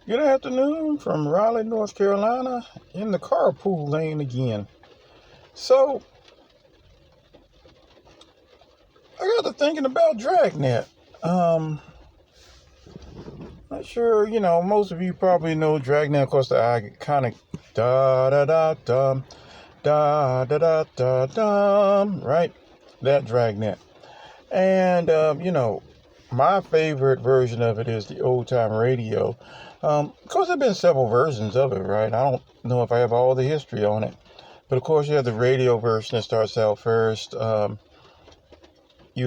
Good afternoon from Raleigh, North Carolina, in the carpool lane again. So, I got to thinking about Dragnet. Not sure, most of you probably know Dragnet, of course, the iconic da da da dum, da da da da dum, right? That Dragnet. And, my favorite version of it is the old time radio. Of course, there have been several versions of it, right? I don't know if I have all the history on it. But of course, you have the radio version that starts out first. You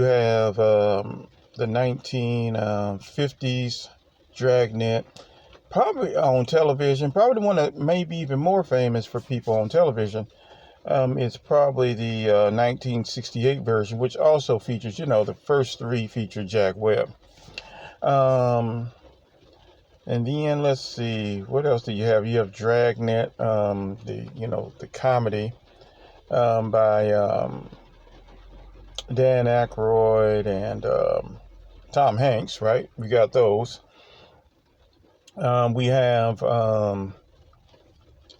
have the 1950s Dragnet, probably on television. Probably the one that may be even more famous for people on television. It's probably the 1968 version, which also features, the first three feature Jack Webb. And then let's see, what else do you have? You have Dragnet, the comedy by Dan Aykroyd and Tom Hanks, right? We got those. We have, what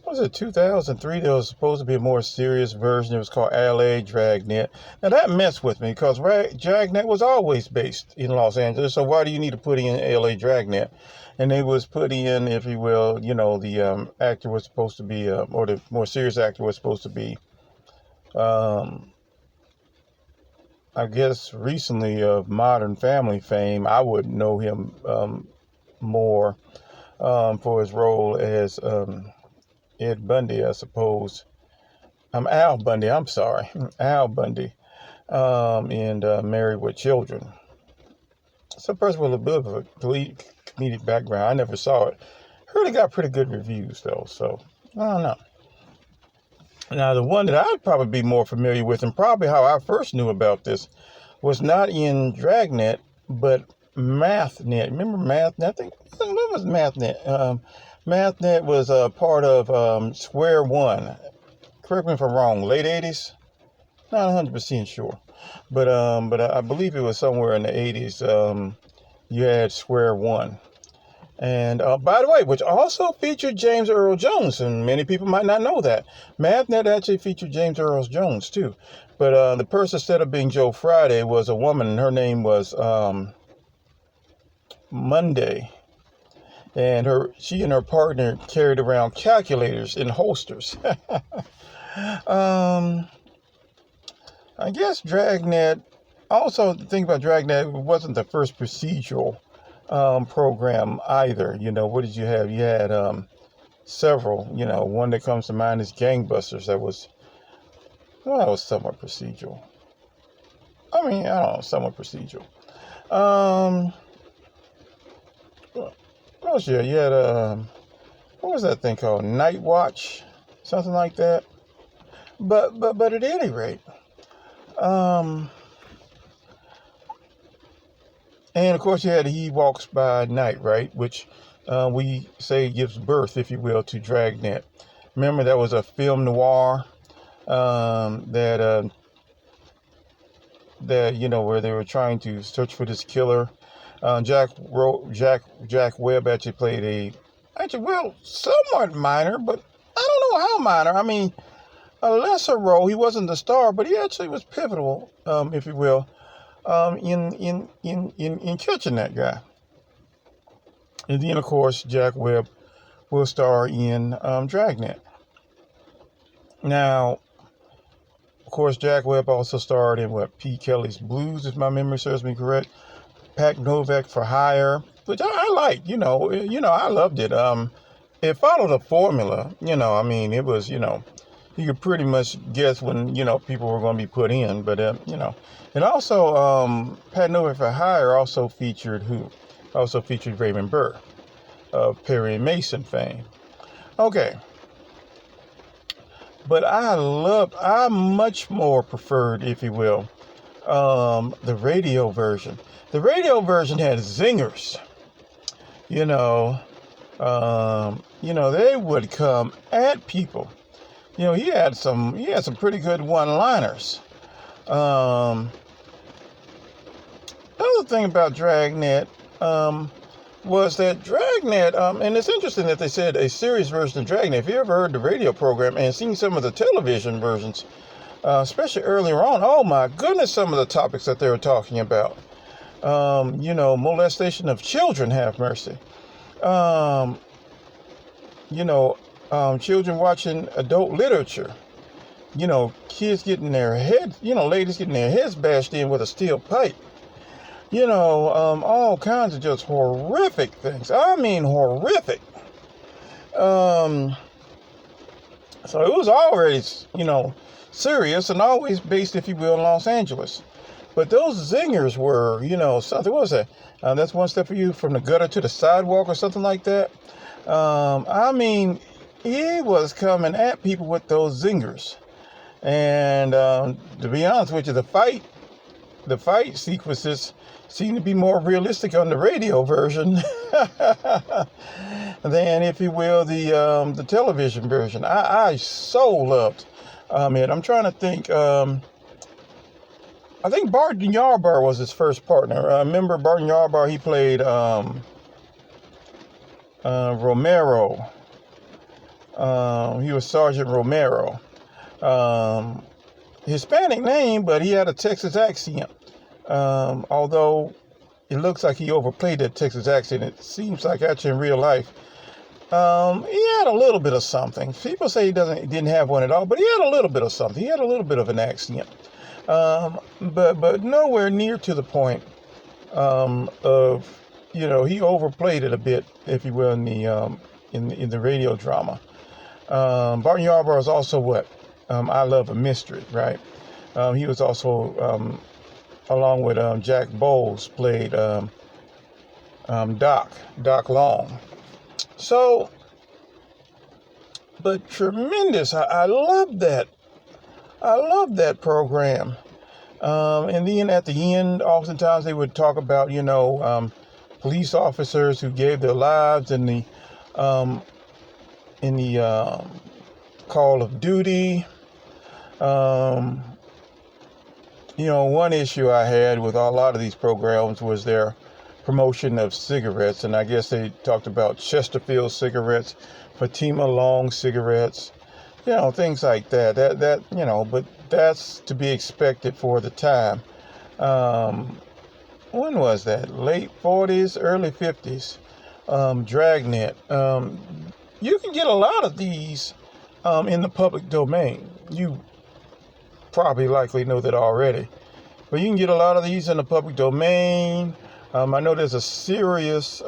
was it, 2003? There was supposed to be a more serious version. It was called LA Dragnet. Now that messed with me because Dragnet was always based in Los Angeles. So why do you need to put in LA Dragnet? And they was put in, if you will, the actor was supposed to be, or the more serious actor was supposed to be, I guess recently of Modern Family fame. I would know him more for his role as Ed Bundy, I suppose. Al Bundy, I'm sorry. Al Bundy in Married with Children. Some person with a bit of a comedic background. I never saw it. Heard it got pretty good reviews, though, so I don't know. Now, the one that I'd probably be more familiar with, and probably how I first knew about this, was not in Dragnet, but MathNet. Remember MathNet? I think, what was MathNet? MathNet was a part of Square One. Correct me if I'm wrong, late 80s? Not 100% sure. But I believe it was somewhere in the 80s. You had Square One. And by the way, which also featured James Earl Jones, and many people might not know that. MathNet actually featured James Earl Jones too. But the person, instead of being Joe Friday, was a woman, and her name was Monday. And she and her partner carried around calculators in holsters. I guess Dragnet, also the thing about Dragnet, it wasn't the first procedural program either. What did you have? You had several. One that comes to mind is Gangbusters. That was somewhat procedural. I don't know, somewhat procedural. What else? Yeah, you had what was that thing called? Night Watch, something like that. But at any rate, and of course you had He Walks by Night, right? Which we say gives birth, if you will, to Dragnet. Remember, that was a film noir that where they were trying to search for this killer. Jack Webb actually played somewhat minor, but I don't know how minor. I mean, a lesser role. He wasn't the star, but he actually was pivotal, if you will, in catching that guy. And then, of course, Jack Webb will star in Dragnet. Now, of course, Jack Webb also starred in P. Kelly's Blues, if my memory serves me correct. Pat Novak for Hire, which I liked. I loved it. It followed a formula. It was, you could pretty much guess when, people were going to be put in. But, And also, Pat Novak for Hire also featured who? Also featured Raymond Burr of Perry and Mason fame. Okay. But I much more preferred, if you will, the radio version. The radio version had zingers. They would come at people. He had some pretty good one-liners. The other thing about Dragnet, was that Dragnet, and it's interesting that they said a series version of Dragnet. If you ever heard the radio program and seen some of the television versions, especially earlier on, oh my goodness, some of the topics that they were talking about. Molestation of children, have mercy. Um, Children watching adult literature. Kids getting their heads, ladies getting their heads bashed in with a steel pipe. All kinds of just horrific things. I mean, horrific. So it was already, serious and always based, if you will, in Los Angeles. But those zingers were, something. What was that? That's one step for you from the gutter to the sidewalk or something like that. He was coming at people with those zingers. And to be honest with you, the fight sequences seem to be more realistic on the radio version than, if you will, the television version. I so loved it. I'm trying to think. I think Barton Yarborough was his first partner. I remember Barton Yarborough. He played Romero. He was Sergeant Romero. Hispanic name, but he had a Texas accent. Although it looks like he overplayed that Texas accent, it seems like actually in real life, he had a little bit of something. People say he didn't have one at all, but he had a little bit of something. He had a little bit of an accent, but nowhere near to the point of he overplayed it a bit, if you will, in the radio drama. Barton Yarborough is also what I Love a Mystery, right? He was also along with Jack Bowles played Doc Long. So, but tremendous. I love that. I love that program. And then at the end, oftentimes they would talk about, police officers who gave their lives in the Call of Duty. One issue I had with a lot of these programs was their promotion of cigarettes, and I guess they talked about Chesterfield cigarettes, Fatima Long cigarettes, things like that. But that's to be expected for the time. When was that? Late 40s, early 50s. Dragnet. You can get a lot of these in the public domain. You probably likely know that already. But you can get a lot of these in the public domain. I know there's a serious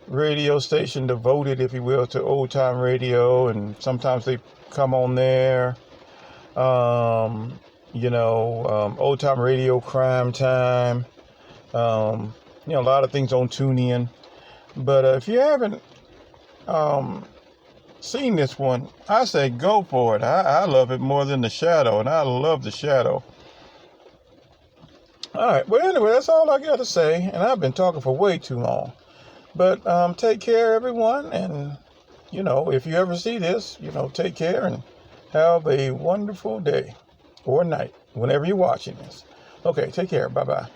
radio station devoted, if you will, to old time radio, and sometimes they come on there. Old time radio, crime time. A lot of things on TuneIn. But if you haven't seen this one, I say go for it. I love it more than The Shadow, and I love The Shadow. All right. Well, anyway, that's all I got to say, and I've been talking for way too long. But take care, everyone, and if you ever see this, take care and have a wonderful day or night whenever you're watching this. Okay, take care. Bye-bye.